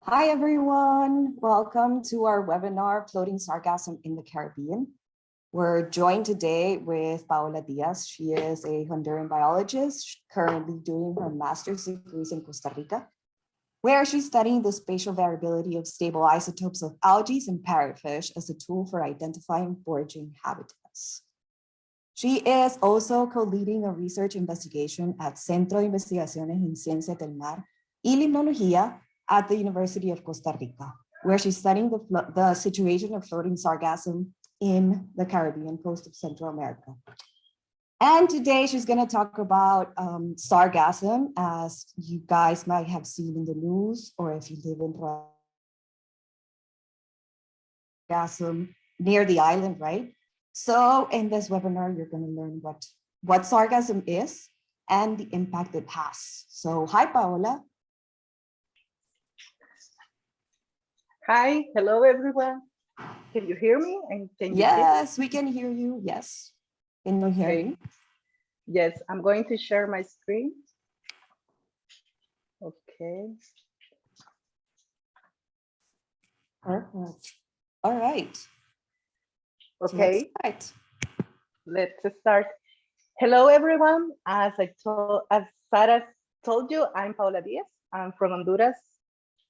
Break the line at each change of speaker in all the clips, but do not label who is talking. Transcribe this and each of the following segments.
Hi, everyone. Welcome to our webinar, Floating Sargassum in the Caribbean. We're joined today with Paola Diaz. She is a Honduran biologist currently doing her master's degrees in Costa Rica, where she's studying the spatial variability of stable isotopes of algae and parrotfish as a tool for identifying foraging habitats. She is also co-leading a research investigation at Centro de Investigaciones en Ciencias del Mar y Limnología at the University of Costa Rica, where she's studying the situation of floating sargassum in the Caribbean coast of Central America. And today she's going to talk about sargassum, as you guys might have seen in the news, or if you live in sargassum near the island, right? So in this webinar, you're going to learn what sargassum is and the impact it has. So hi, Paola.
Hi, hello everyone. Can you hear me? And can you
Yes, we can hear you. Yes. Can you hear me?
Yes, I'm going to share my screen. Okay.
Perfect. All right.
Okay.
Let's
start. Hello everyone. As Sarah told you, I'm Paola Diaz. I'm from Honduras,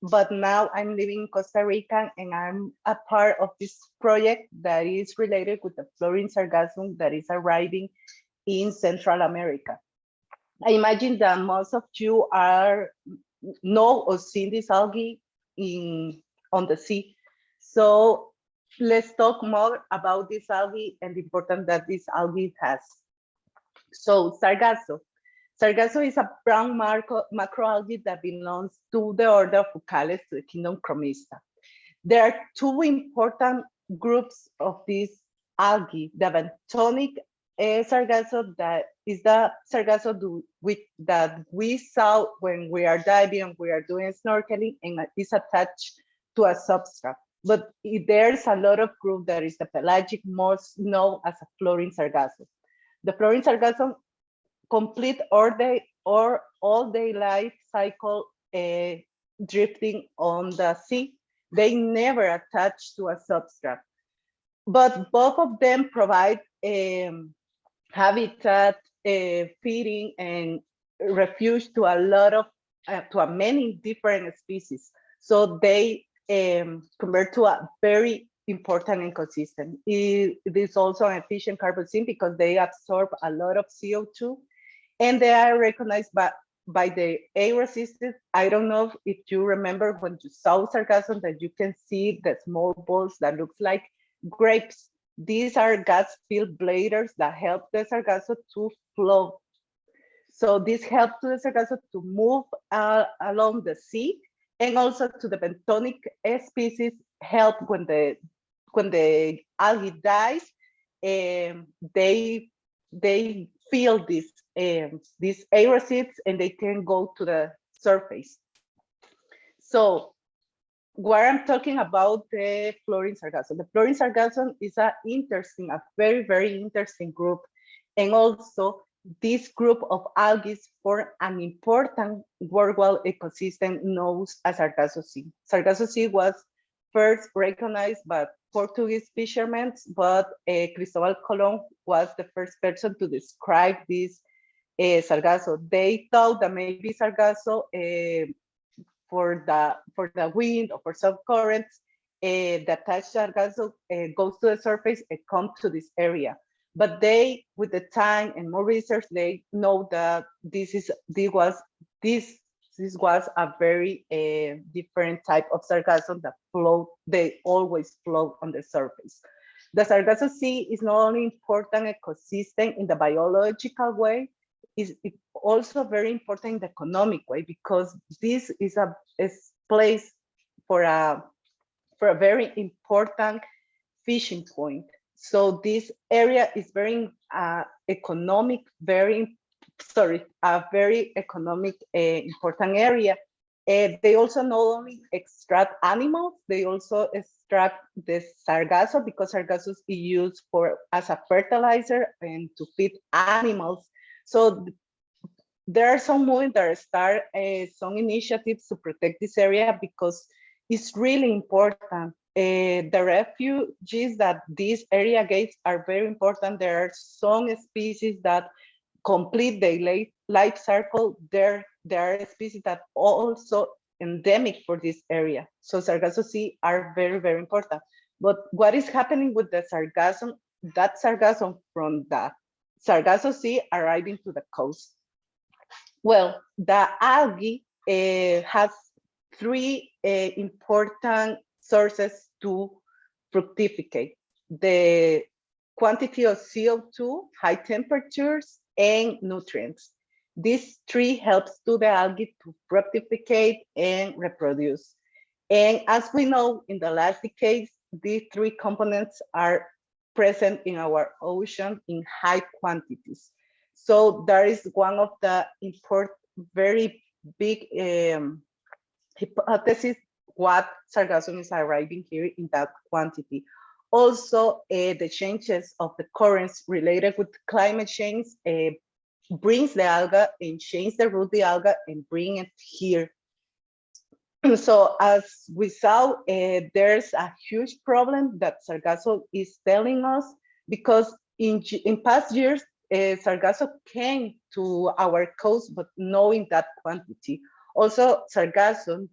but now I'm living in Costa Rica, and I'm a part of this project that is related with the floating sargassum that is arriving in Central America. I imagine that most of you know or seen this algae on the sea. So let's talk more about this algae and the importance that this algae has. So Sargasso. Sargasso is a brown macroalgae that belongs to the order of Fucales, to the kingdom Chromista. There are two important groups of this algae: the benthonic sargasso, that is the sargasso that we saw when we are diving, we are doing snorkeling, and is attached to a substrate. But there's a lot of group that is the pelagic, most known as a floating sargasso. The floating sargasso complete all day life cycle drifting on the sea. They never attach to a substrate, but both of them provide habitat, feeding, and refuge to many different species. So they convert to a very important ecosystem. It is also an efficient carbon sink because they absorb a lot of CO2, and they are recognized by the A-resistance. I don't know if you remember when you saw sargassum that you can see the small balls that looks like grapes. These are gas-filled bladders that help the sargasso to float. So this helps the sargasso to move along the sea, and also to the benthonic species help when the algae dies. They feel these aerocytes and they can go to the surface. So what I'm talking about, the floating sargassum. The floating sargassum is a very, very interesting group. And also this group of algae form an important worldwide ecosystem known as Sargasso Sea. Sargasso Sea was first recognized by Portuguese fishermen, but Cristobal Colon was the first person to describe this sargasso. They thought that maybe sargasso for the wind or for some currents, the attached sargasso goes to the surface and comes to this area. But they, with the time and more research, they know that this was a very different type of sargassum that float. They always float on the surface. The Sargasso Sea is not only important ecosystem in the biological way, it's also very important in the economic way, because this is a place for a very important fishing point. So this area is very economic, a very economic important area. They also not only extract animals, they also extract the sargasso, because sargasso is used as a fertilizer and to feed animals. So there are some movements that start some initiatives to protect this area, because is really important. The refuges that this area gets are very important. There are some species that complete the life cycle. There are species that also endemic for this area. So Sargasso Sea are very, very important. But what is happening with the sargassum, that sargassum from the Sargasso Sea arriving to the coast? Well, the algae has three important sources to fructificate: the quantity of CO2, high temperatures, and nutrients. These three helps to the algae to fructificate and reproduce. And as we know, in the last decades, these three components are present in our ocean in high quantities. So that is one of the very big hypothesis what sargassum is arriving here in that quantity. Also, the changes of the currents related with climate change brings the alga and change the root of the alga and bring it here. So as we saw, there's a huge problem that Sargasso is telling us, because in past years, Sargasso came to our coast, but knowing that quantity. Also, Sargasso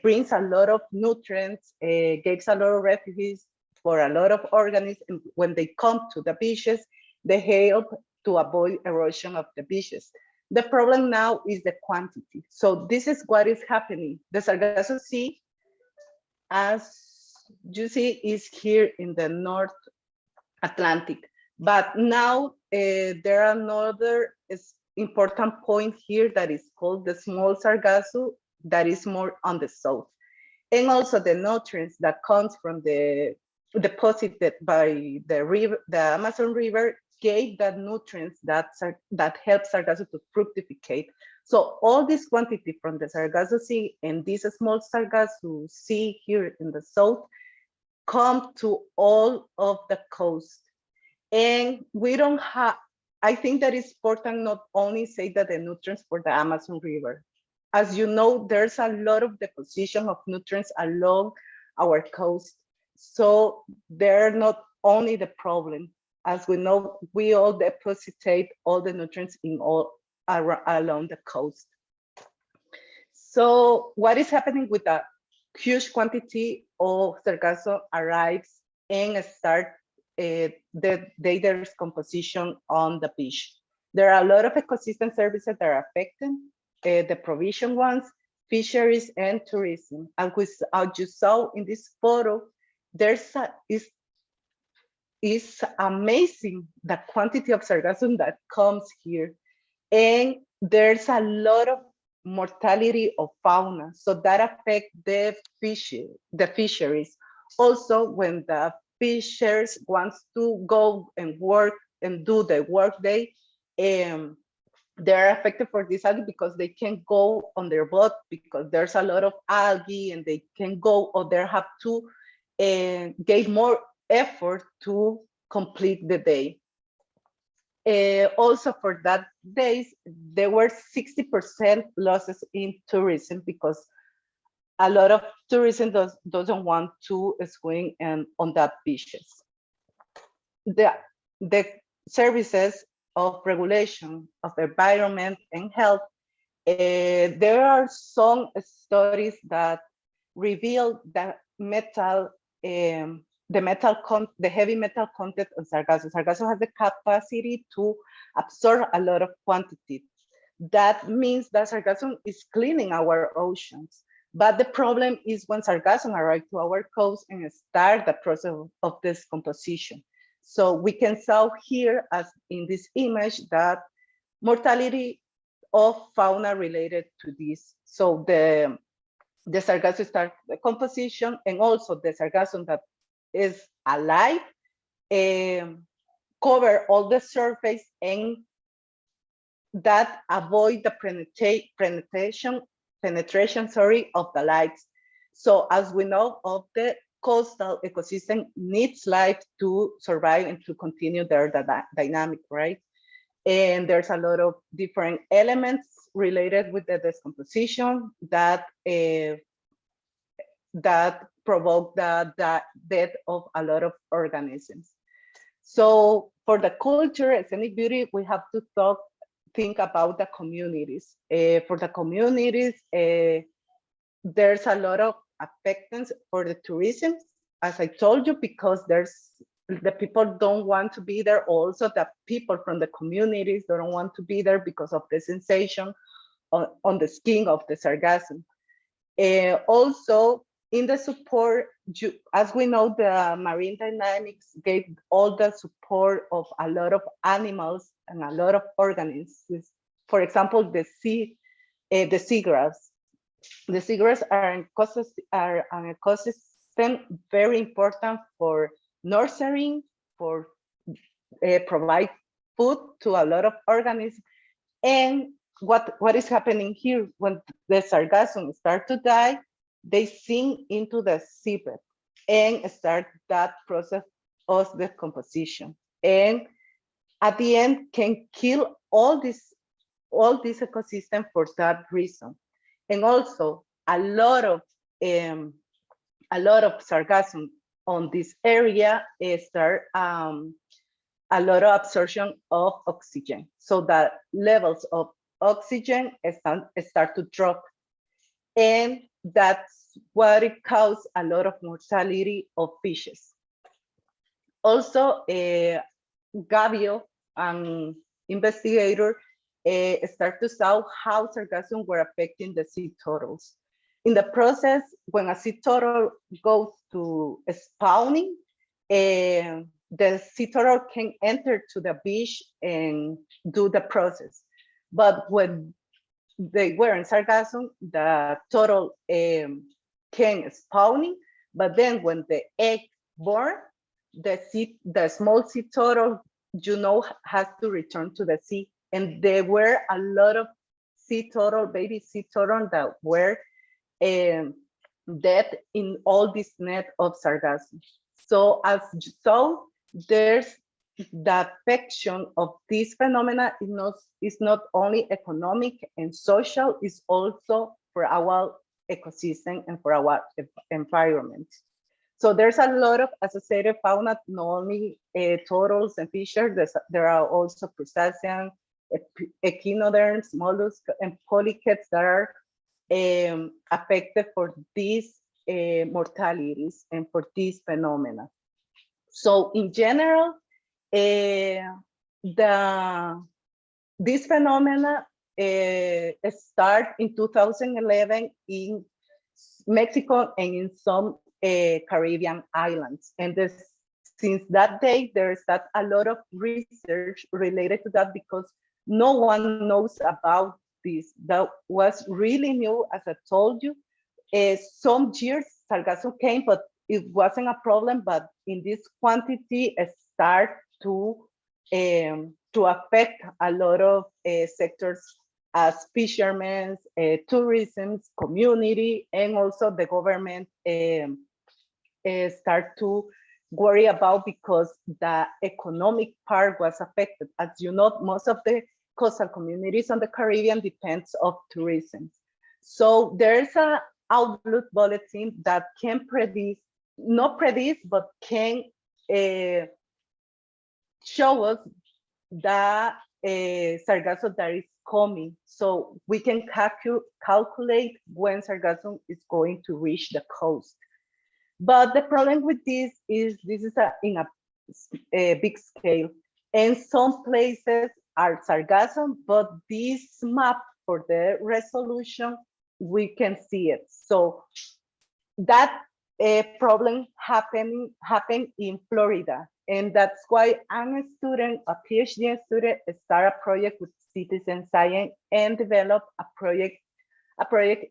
brings a lot of nutrients, gives a lot of refuges for a lot of organisms. And when they come to the beaches, they help to avoid erosion of the beaches. The problem now is the quantity. So this is what is happening. The Sargasso Sea, as you see, is here in the North Atlantic. But now there are another important point here that is called the small Sargasso, that is more on the south. And also the nutrients that comes from the deposited by the river, the Amazon River, gave the nutrients that help Sargasso to fructificate. So all this quantity from the Sargasso Sea and this small Sargasso Sea here in the south come to all of the coast. And we don't have, I think that it's important not only say that the nutrients for the Amazon River. As you know, there's a lot of deposition of nutrients along our coast. So they're not only the problem. As we know, we all depositate all the nutrients in all along the coast. So what is happening with a huge quantity of Sargasso arrives and start their composition on the beach? There are a lot of ecosystem services that are affected, the provision ones, fisheries, and tourism. As you saw in this photo, it's amazing the quantity of sargassum that comes here. And there's a lot of mortality of fauna. So that affects the fisheries. Also, when the fishers wants to go and work and do the work day, they're affected for this algae because they can't go on their boat because there's a lot of algae and they can go, or they have to give more effort to complete the day. Also for that days, there were 60% losses in tourism because a lot of tourism doesn't want to swim on that beaches. The services of regulation of environment and health, there are some studies that reveal that the heavy metal content of Sargasso. Sargasso has the capacity to absorb a lot of quantity. That means that Sargasso is cleaning our oceans. But the problem is when Sargasso arrives to our coast and start the process of this composition. So we can saw here, as in this image, that mortality of fauna related to this. So the Sargasso starts the composition, and also the Sargasso that is alive cover all the surface, and that avoid the penetration of the lights. So as we know, of the coastal ecosystem needs light to survive and to continue their dynamic, right? And there's a lot of different elements related with the decomposition that that provoke the death of a lot of organisms. So for the culture, scenic beauty, we have to think about the communities. For the communities, there's a lot of affectance for the tourism, as I told you, because the people don't want to be there. Also, the people from the communities don't want to be there because of the sensation on the skin of the sargassum. Also, in the support, as we know, the marine dynamics gave all the support of a lot of animals and a lot of organisms. For example, the seagrass. The seagrass are an ecosystem very important for nurturing, for provide food to a lot of organisms. And what is happening here, when the sargassum start to die, they sink into the seabed and start that process of decomposition. And at the end can kill all this ecosystem for that reason. And also a lot of sargassum on this area start a lot of absorption of oxygen. So that levels of oxygen start to drop. And that's what it causes a lot of mortality of fishes. Also, Gabio, an investigator, start to saw how sargassum were affecting the sea turtles. In the process, when a sea turtle goes to spawning, the sea turtle can enter to the beach and do the process. But when they were in sargassum, the turtle can spawning, but then when the egg born, the small sea turtle, has to return to the sea. And there were a lot of baby sea turtle that were dead in all this net of sargassum. So as you saw, there's the affection of this phenomena is not only economic and social, it's also for our ecosystem and for our environment. So there's a lot of associated fauna, not only turtles and fishes, there are also crustaceans, echinoderms, mollusks, and polychaetes that are affected for these mortalities and for these phenomena. So in general, this phenomena start in 2011 in Mexico and in some Caribbean islands. And since that day, there's a lot of research related to that because no one knows about this. That was really new, as I told you. Some years sargassum came, but it wasn't a problem. But in this quantity, it start to affect a lot of sectors as fishermen, tourism, community, and also the government start to worry about because the economic part was affected. As you know, most of the coastal communities on the Caribbean depends of tourism. So there's an outlook bulletin that can not predict, but can show us the sargassum that is coming. So we can calculate when sargassum is going to reach the coast. But the problem with this is in a big scale. And some places are sargassum, but this map for the resolution, we can see it. So that problem happened in Florida. And that's why I'm a student, a PhD student, start a project with citizen science and develop a project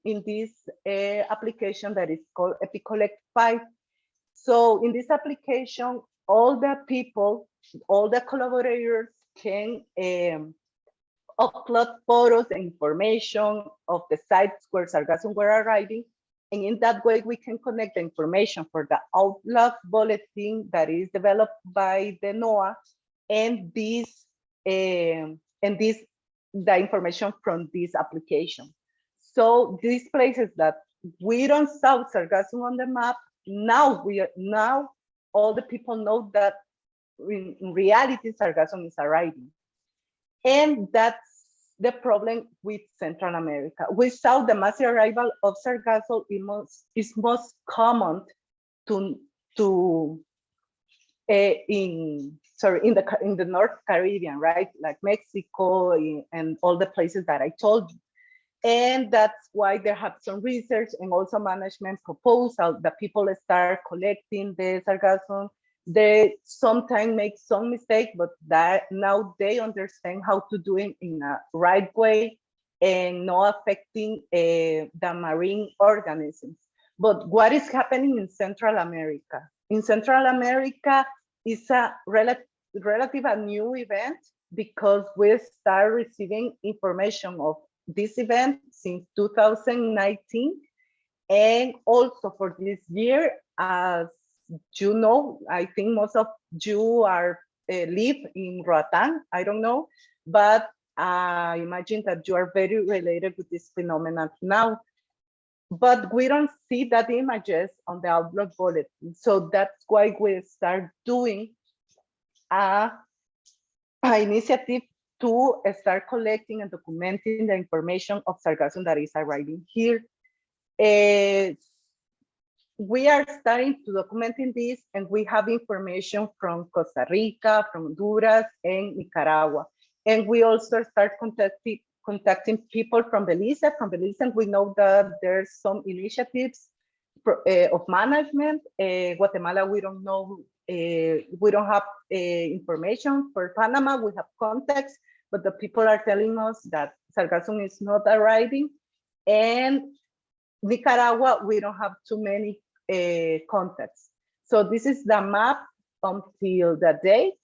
in this application that is called EpiCollect 5. So in this application, all the people, all the collaborators can upload photos and information of the sites where sargassum were arriving. And in that way, we can connect the information for the outlook bulletin that is developed by the NOAA and the information from this application. So these places that we don't saw Sargassum on the map. Now all the people know that in reality Sargassum is arriving. And that's the problem with Central America. We saw the massive arrival of Sargassum is most common to in the North Caribbean, right? Like Mexico and all the places that I told you. And that's why there have some research and also management proposal that people start collecting the Sargassum. They sometimes make some mistakes, but that now they understand how to do it in a right way and not affecting the marine organisms. But what is happening in Central America? In Central America, it's a relative a new event because we start receiving information of this event since 2019. And also for this year, as you know, I think most of you are live in Roatán, I don't know, but I imagine that you are very related with this phenomenon now. But we don't see that images on the Outlook bulletin. So that's why we start doing a initiative to start collecting and documenting the information of Sargassum that is arriving here. We are starting to documenting this, and we have information from Costa Rica, from Honduras, and Nicaragua. And we also start contacting people from Belize. From Belize, we know that there's some initiatives of management. Guatemala, we don't know, we don't have information. For Panama, we have contacts, but the people are telling us that Sargassum is not arriving. And Nicaragua, we don't have too many contacts. So this is the map until the date.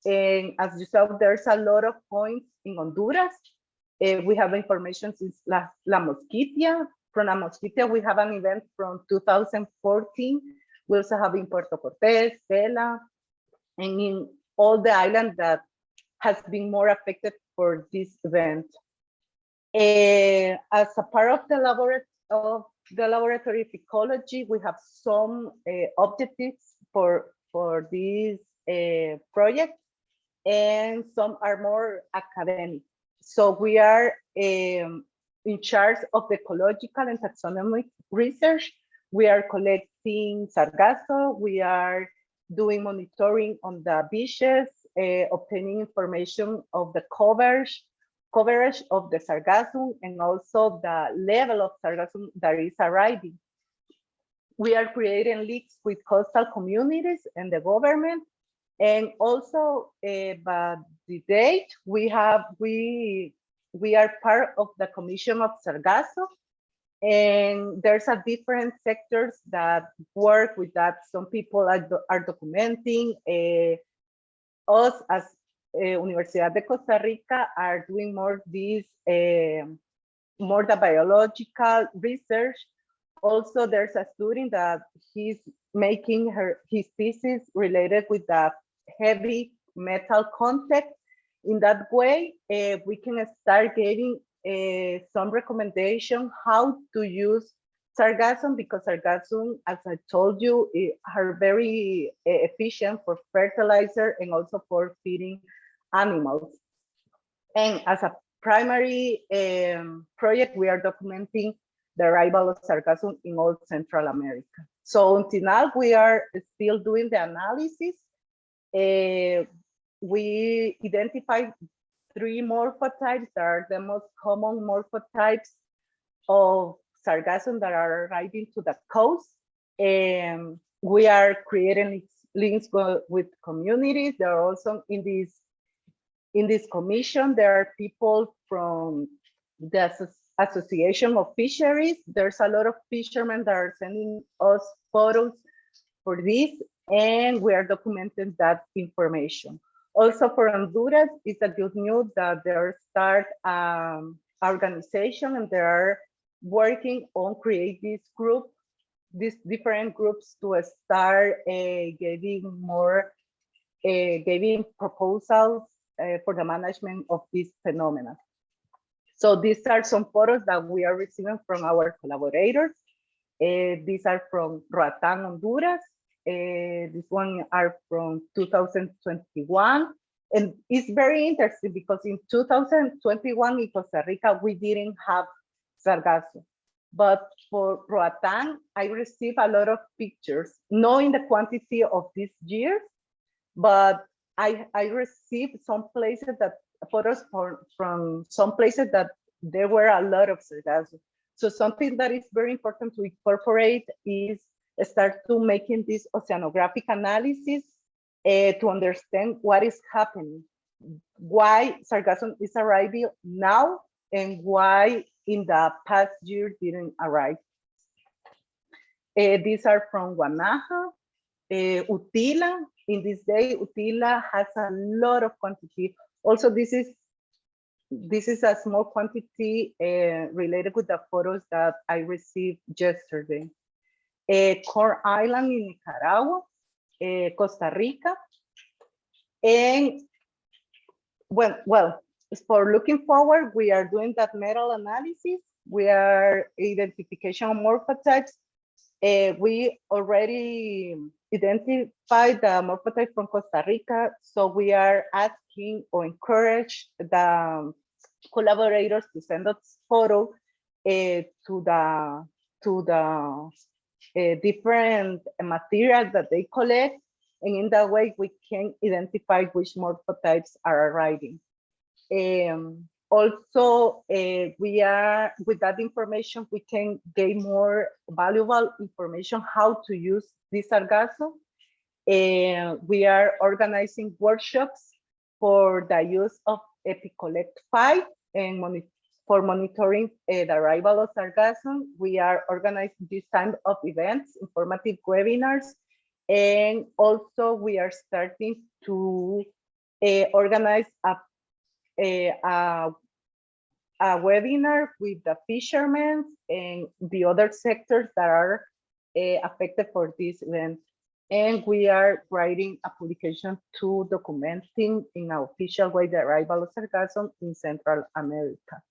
And as you saw, there's a lot of points in Honduras. We have information since La Mosquitia. From La Mosquitia, we have an event from 2014. We also have in Puerto Cortes, Vela, and in all the islands that has been more affected for this event. As a part of the laboratory of ecology, we have some objectives for this project, and some are more academic. So we are in charge of the ecological and taxonomic research. We are collecting Sargasso. We are doing monitoring on the beaches, obtaining information of the coverage of the Sargassum, and also the level of Sargassum that is arriving. We are creating links with coastal communities and the government. And also, by the date, we are part of the Commission of Sargasso, and there's a different sectors that work with that. Some people are documenting. Us as Universidad de Costa Rica are doing more the biological research. Also, there's a student that he's making his thesis related with the heavy metal content. In that way, we can start getting some recommendation how to use Sargassum, because Sargassum, as I told you, are very efficient for fertilizer and also for feeding animals. And as a primary project, we are documenting the arrival of Sargassum in all Central America. So until now, we are still doing the analysis. We identified 3 morphotypes that are the most common morphotypes of Sargassum that are arriving to the coast. And we are creating links with communities. There are also in this commission, there are people from the Association of Fisheries. There's a lot of fishermen that are sending us photos for this, and we are documenting that information. Also for Honduras, it's a good news that there start organization, and they are working on create this group, these different groups to start giving proposals for the management of this phenomena. So these are some photos that we are receiving from our collaborators. These are from Roatán, Honduras. This one are from 2021. And it's very interesting because in 2021 in Costa Rica, we didn't have Sargassum. But for Roatán, I received a lot of pictures, not in the quantity of this year, but I received some places that photos from some places that there were a lot of Sargassum. So something that is very important to incorporate is start to making this oceanographic analysis to understand what is happening, why Sargassum is arriving now, and why in the past year didn't arrive. These are from Guanaja, Utila. In this day, Utila has a lot of quantity. Also, this is a small quantity related with the photos that I received yesterday. Corn Island in Nicaragua, Costa Rica, and well, for looking forward, we are doing that metal analysis. We are identification of morphotypes. We already identified the morphotype from Costa Rica, so we are asking or encourage the collaborators to send us photo to the different materials that they collect, and in that way we can identify which morphotypes are arriving. Also, we are with that information, we can gain more valuable information how to use this Sargassum. We are organizing workshops for the use of EpiCollect 5 and for monitoring the arrival of Sargassum. We are organizing this kind of events, informative webinars, and also we are starting to organize a webinar with the fishermen and the other sectors that are affected for this event. And we are writing a publication to documenting in an official way the arrival of Sargassum in Central America.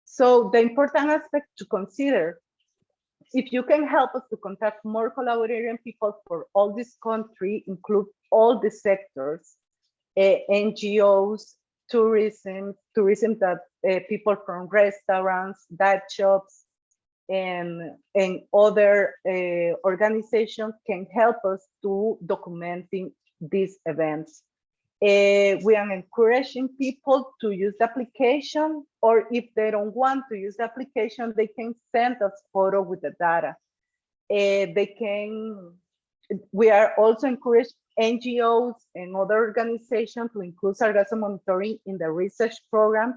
So the important aspect to consider, if you can help us to contact more collaborating people for all this country, include all the sectors, NGOs, tourism that people from restaurants, dive shops, and other organizations can help us to documenting these events. We are encouraging people to use the application, or if they don't want to use the application, they can send us photo with the data. We are also encouraging NGOs and other organizations to include Sargassum monitoring in the research programs,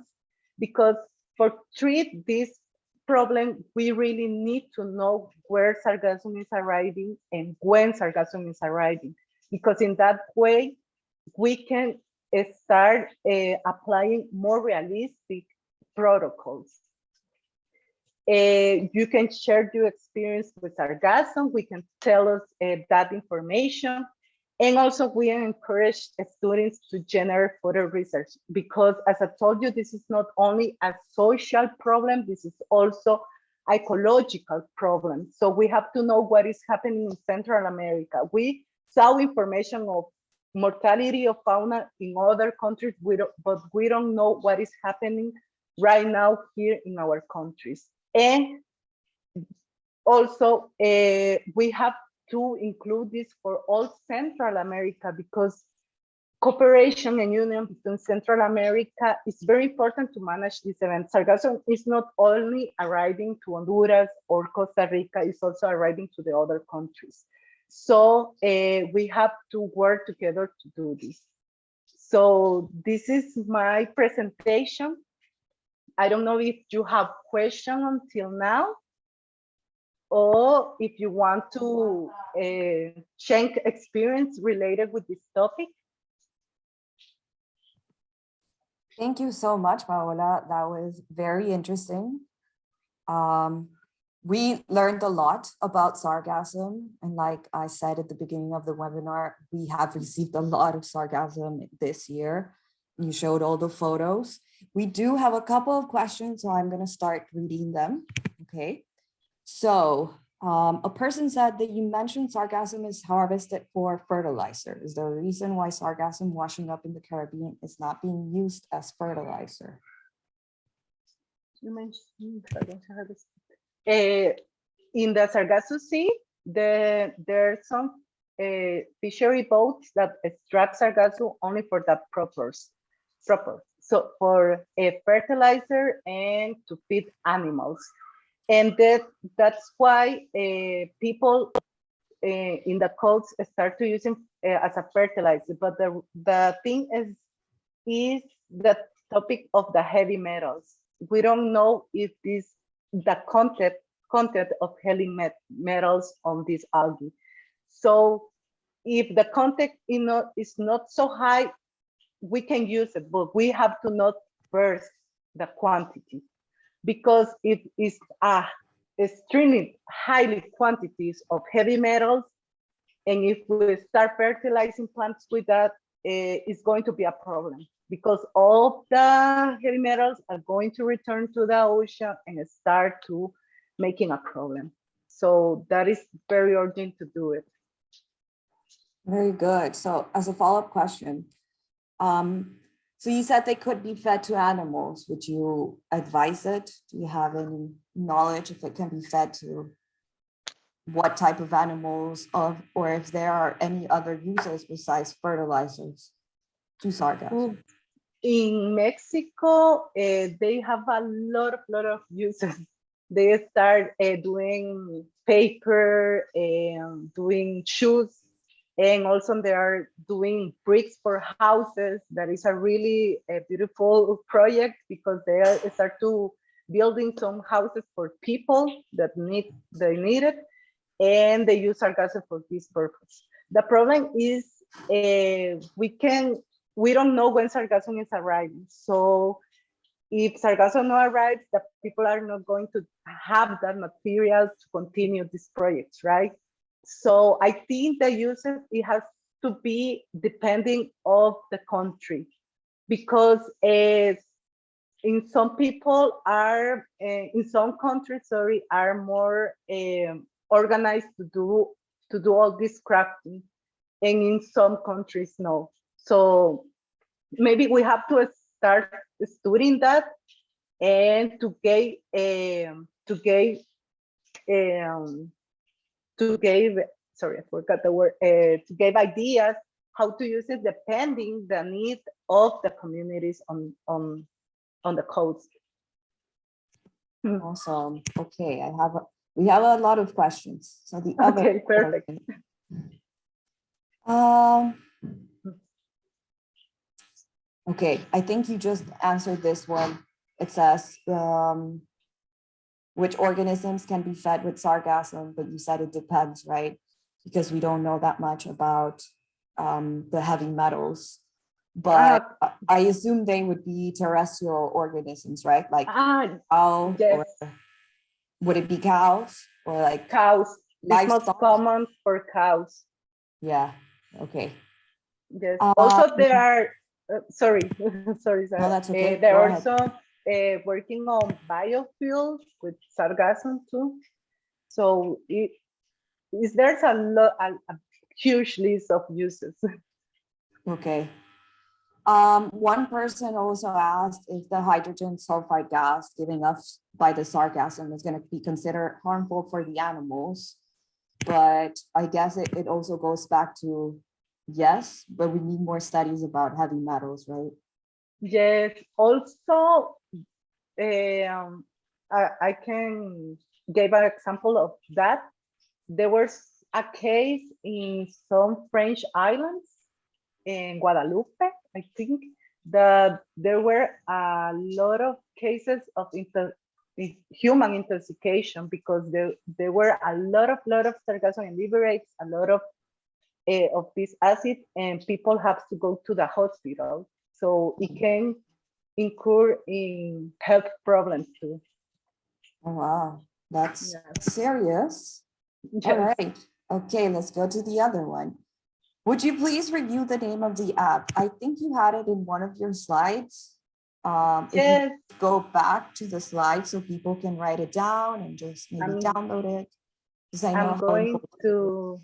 because for treat this problem, we really need to know where Sargassum is arriving and when Sargassum is arriving, because in that way, we can start applying more realistic protocols. You can share your experience with Sargassum. We can tell us that information. And also we encourage students to generate further research, because as I told you, this is not only a social problem, this is also ecological problem. So we have to know what is happening in Central America. We saw information of mortality of fauna in other countries, but we don't know what is happening right now here in our countries. And also we have to include this for all Central America, because cooperation and union between Central America is very important to manage this event. Sargassum is not only arriving to Honduras or Costa Rica, it's also arriving to the other countries. So we have to work together to do this. So this is my presentation. I don't know if you have questions until now, or if you want to share experience related with this topic.
Thank you so much, Paola. That was very interesting. We learned a lot about Sargassum. And like I said at the beginning of the webinar, we have received a lot of Sargassum this year. You showed all the photos. We do have a couple of questions, so I'm going to start reading them. Okay. So a person said that you mentioned sargassum is harvested for fertilizer. Is there a reason why sargassum washing up in the Caribbean is not being used as fertilizer?
You mentioned in the Sargassum Sea, there are some fishery boats that extract sargassum only for the proper. So for a fertilizer and to feed animals. And that's why people in the coast start to use it as a fertilizer. But the thing is the topic of the heavy metals. We don't know if the content of heavy metals on this algae. So if the content is not so high, we can use it, but we have to not first the quantity, because if it's extremely highly quantities of heavy metals, and if we start fertilizing plants with that, it's going to be a problem, because all the heavy metals are going to return to the ocean and start to making a problem. So that is very urgent to do it.
Very good. So as a follow-up question, so you said they could be fed to animals. Would you advise it? Do you have any knowledge if it can be fed to what type of animals, or if there are any other uses besides fertilizers to sargassum?
In Mexico, they have a lot of uses. They start doing paper and doing shoes, and also they are doing bricks for houses. That is a really beautiful project, because they start to building some houses for people that need it, and they use sargassum for this purpose. The problem is we don't know when sargassum is arriving. So if sargassum not arrives, the people are not going to have that material to continue these projects, right? So I think the usage, it has to be depending of the country, because in some people are, in some countries, sorry, are more organized to do all this crafting, and in some countries, no. So maybe we have to start studying that, and to give sorry, I forgot the word, to give ideas how to use it depending the need of the communities on the coast.
Awesome. Okay, we have a lot of questions. So the other
Okay, perfect.
Okay, I think you just answered this one. It says which organisms can be fed with sargassum, but you said it depends, right? Because we don't know that much about the heavy metals. But I assume they would be terrestrial organisms, right? Like cow,
yes.
or would it be cows, or like
cows? It's most
livestock?
common for cows.
Yeah. Okay.
Yes. Also, there are. Sorry, sorry.
No, that's okay.
They're also working on biofuels with sargassum too. So there's a huge list of uses.
Okay. One person also asked if the hydrogen sulfide gas given off by the sargassum is going to be considered harmful for the animals. But I guess it also goes back to yes, but we need more studies about heavy metals, right?
Yes. Also, I can give an example of that. There was a case in some French islands, in Guadalupe, I think, that there were a lot of cases of human intoxication, because there were a lot of sargassum liberates a lot of this acid, and people have to go to the hospital. So it can incur in health problems too.
Oh, wow, that's serious. Yes. All right. Okay, let's go to the other one. Would you please review the name of the app? I think you had it in one of your slides. If
Yes,
you go back to the slide so people can write it down and just maybe
I'm,
download it. Because I know
I'm
how
going
important it is.
to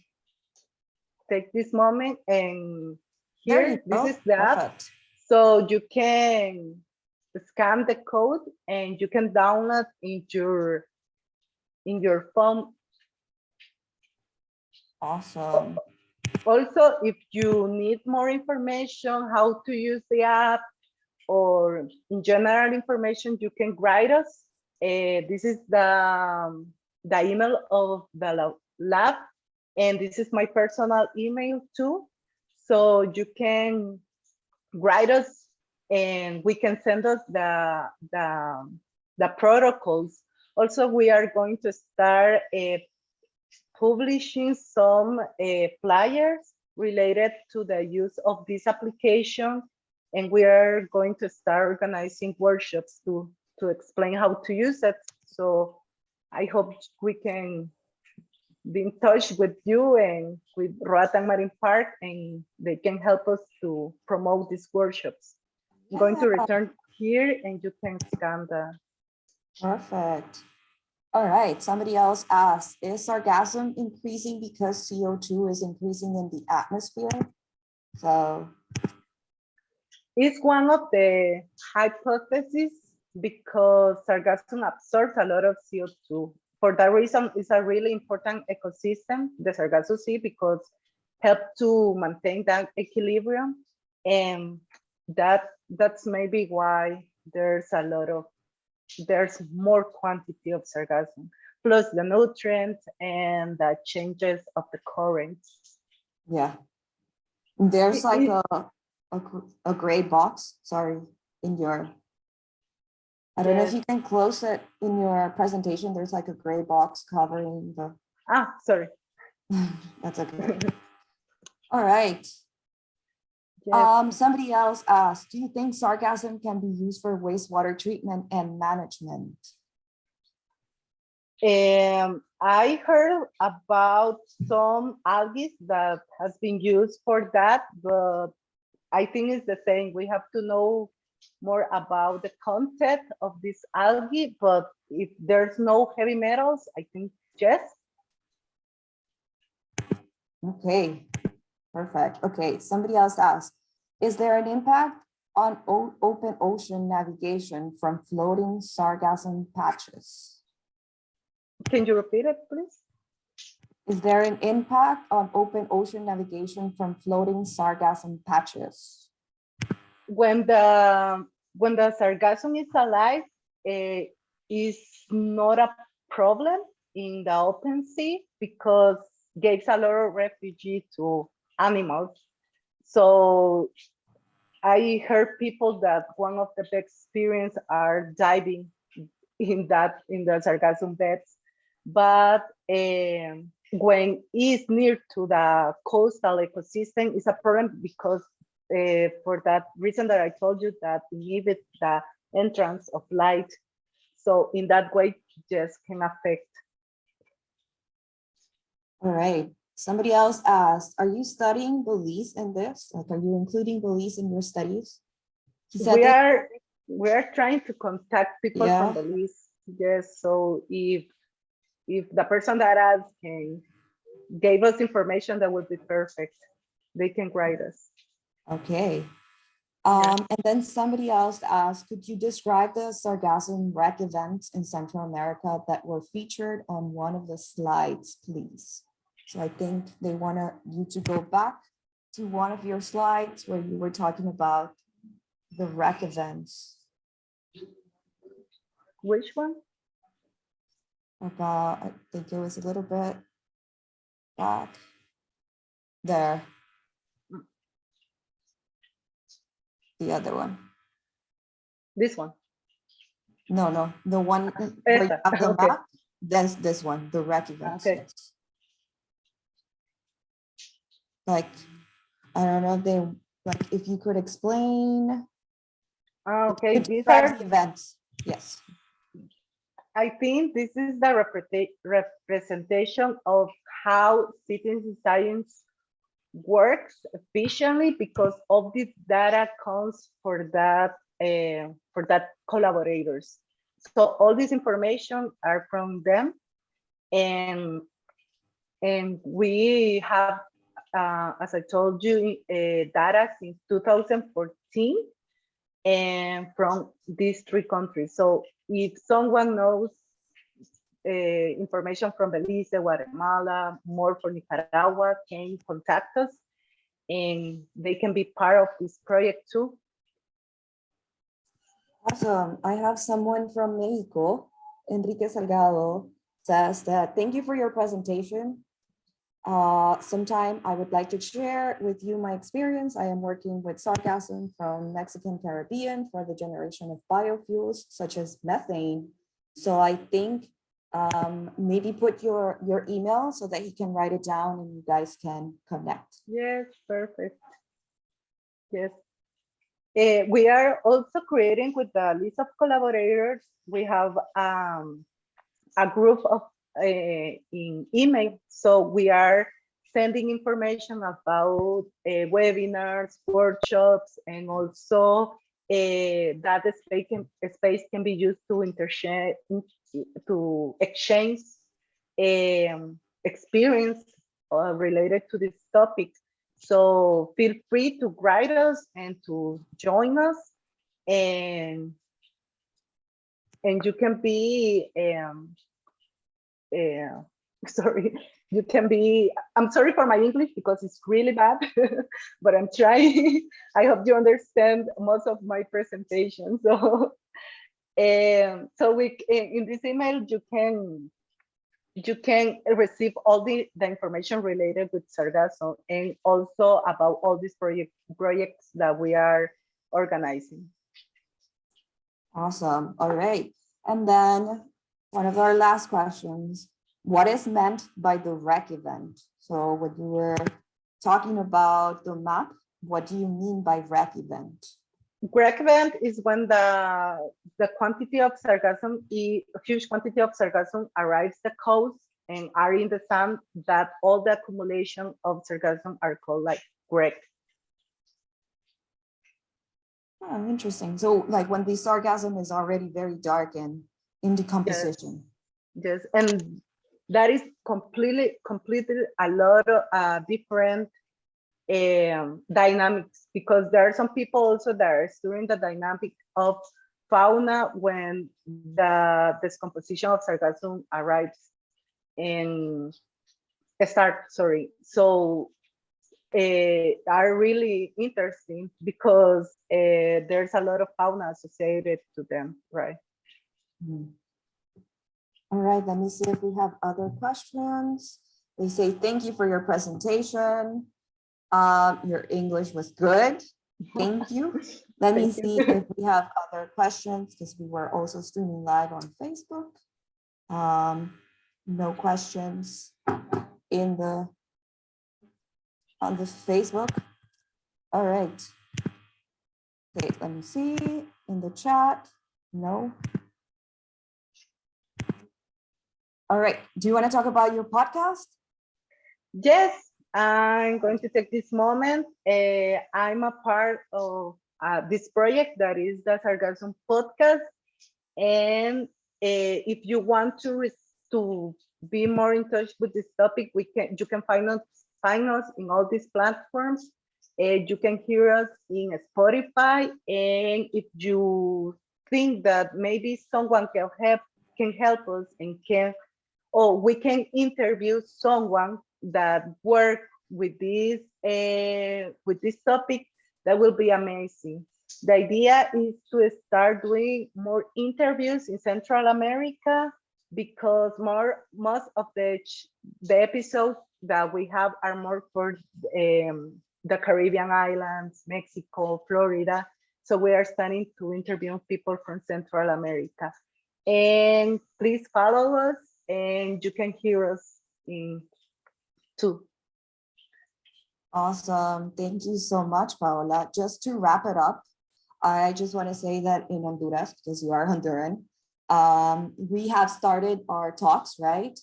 take this moment, and
There you
here, this
go.
is the app.
Perfect.
So you can scan the code and you can download in your phone.
Awesome.
Also, if you need more information, how to use the app, or in general information, you can write us. This is the email of the lab, and this is my personal email too. So you can write us, and we can send us the protocols. Also, we are going to start publishing some flyers related to the use of this application, and we are going to start organizing workshops to explain how to use it. So I hope we can be in touch with you and with Roatán Marine Park, and they can help us to promote these workshops. I'm going to return here, and you can scan the.
Perfect. All right. Somebody else asked, is sargassum increasing because CO2 is increasing in the atmosphere? So
It's one of the hypotheses because sargassum absorbs a lot of CO2. For that reason, it's a really important ecosystem, the Sargassum Sea, because help to maintain that equilibrium, and that's maybe why there's more quantity of sargassum, plus the nutrients and the changes of the currents.
yeah, there's like a gray box, sorry, in your, I don't know if you can close it in your presentation. There's like a gray box covering the,
sorry.
that's okay. All right.
Yes.
Somebody else asked, do you think sargassum can be used for wastewater treatment and management?
I heard about some algae that has been used for that, but I think it's the same. We have to know more about the content of this algae, but if there's no heavy metals, I think yes.
Okay, perfect. Okay, somebody else asked, is there an impact on open ocean navigation from floating sargassum patches?
Can you repeat it, please?
Is there an impact on open ocean navigation from floating sargassum patches?
When the sargassum is alive, is not a problem in the open sea because gives a lot of refuge to animals. So I heard people that one of the best experience are diving in the sargassum beds, but when it's near to the coastal ecosystem, it's a problem because for that reason that I told you, that inhibit the entrance of light. So in that way, just can affect.
All right. Somebody else asked, are you studying Belize in this? Like, are you including Belize in your studies? He said
We are trying to contact people from Belize. Yes. So if the person that asked gave us information, that would be perfect. They can write us.
Okay. And then somebody else asked, could you describe the sargassum wreck events in Central America that were featured on one of the slides, please? So I think they want you to go back to one of your slides where you were talking about the wreck events.
Which one?
About, I think it was a little bit back there. The other one.
This one.
No, the one where you have the
okay.
map. That's this one, the wreck events.
Okay.
Yes. Like, I don't know if they, like, if you could explain.
Okay, these
are the events. Yes.
I think this is the representation of how citizen science works efficiently because of the data comes for that for that collaborators. So all this information are from them, and we have, as I told you, data since 2014, and from these 3 countries. So if someone knows information from Belize, Guatemala, more for Nicaragua, can contact us, and they can be part of this project too.
Awesome. I have someone from Mexico, Enrique Salgado, says that thank you for your presentation. Sometime I would like to share with you my experience. I am working with Sargassum from Mexican Caribbean for the generation of biofuels such as methane. So I think maybe put your email so that he can write it down and you guys can connect.
Yes, perfect. Yes. We are also creating with the list of collaborators. We have a group of in email. So we are sending information about webinars, workshops, and also that space can be used to exchange experience related to this topic. So feel free to write us and to join us, and you can be sorry, you can be, I'm sorry for my English because it's really bad, but I'm trying. I hope you understand most of my presentation. So so we in this email you can receive all the information related with Sargassum, and also about all these projects that we are organizing.
Awesome. All right. And then one of our last questions, what is meant by the REC event? So when you were talking about the map, what do you mean by REC event?
REC event is when the quantity of sargassum, a huge quantity of sargassum arrives the coast and are in the sand, that all the accumulation of sargassum are called like REC.
Oh, interesting. So like when the sargassum is already very dark and in decomposition.
Yes, and that is completely a lot of different dynamics, because there are some people also that are studying the dynamic of fauna when the decomposition of sargassum arrives and sorry. So are really interesting because there's a lot of fauna associated to them, right?
Mm-hmm. All right, let me see if we have other questions. They say, thank you for your presentation. Your English was good. Thank you. Let me see if we have other questions, because we were also streaming live on Facebook. No questions on the Facebook. All right. Okay, let me see in the chat. No. All right. Do you want to talk about your podcast?
Yes, I'm going to take this moment. I'm a part of this project that is the Sargassum Podcast. And if you want to be more in touch with this topic, you can find us in all these platforms. You can hear us in Spotify. And if you think that maybe someone can help us and we can interview someone that work with this topic, that will be amazing. The idea is to start doing more interviews in Central America, because most of the episodes that we have are more for the Caribbean islands, Mexico, Florida. So we are starting to interview people from Central America. And please follow us, and you can hear us too.
Awesome. Thank you so much, Paola. Just to wrap it up, I just want to say that in Honduras, because you are Honduran, we have started our talks, right?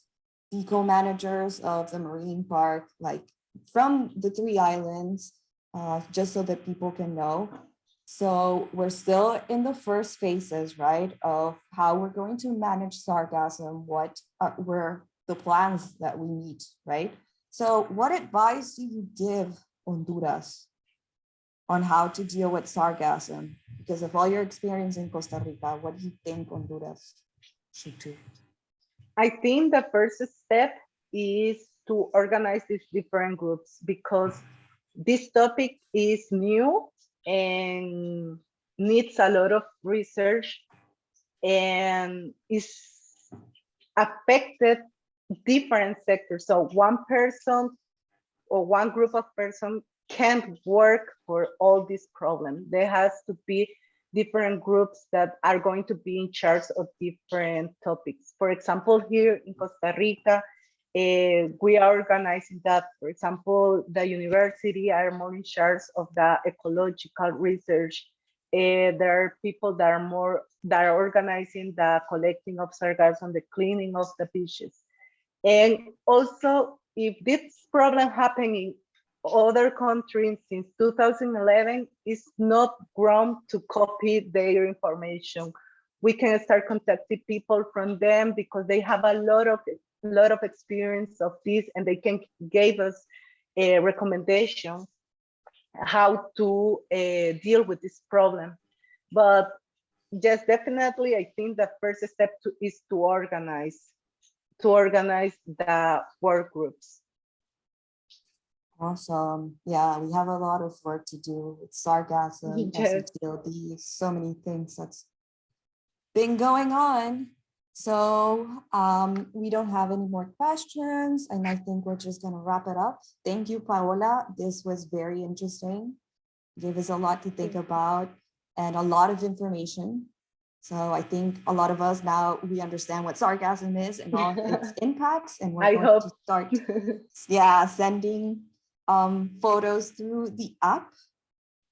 The co-managers of the marine park, like from the 3 islands, just so that people can know, So we're still in the first phases, right, of how we're going to manage sarcasm, what were the plans that we need, right? So what advice do you give Honduras on how to deal with sarcasm? Because of all your experience in Costa Rica, what do you think Honduras should do?
I think the first step is to organize these different groups because this topic is new and needs a lot of research and is affected different sectors. So one person or one group of persons can't work for all these problems. There has to be different groups that are going to be in charge of different topics. For example, here in Costa Rica, we are organizing that. For example, the university are more in charge of the ecological research. There are people that are organizing the collecting of sargassum, the cleaning of the beaches. And also, if this problem happened in other countries since 2011, it's not grown to copy their information. We can start contacting people from them because they have a lot of experience of this, and they can give us a recommendation how to deal with this problem. But yes, definitely, I think the first step is to organize the work groups.
Awesome. Yeah, we have a lot of work to do with sarcasm,
Yes.
SETLD, so many things that's been going on. So we don't have any more questions, and I think we're just gonna wrap it up. Thank you, Paola. This was very interesting. Gave us a lot to think about and a lot of information. So I think a lot of us now, we understand what sarcasm is and all its impacts, and we're
I
going
hope.
to start sending photos through the app.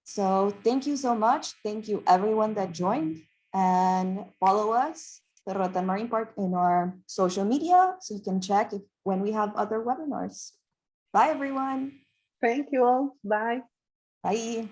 So thank you so much. Thank you everyone that joined, and follow us, the Rotan Marine Park, in our social media so you can check when we have other webinars. Bye everyone.
Thank you all. Bye.
Bye.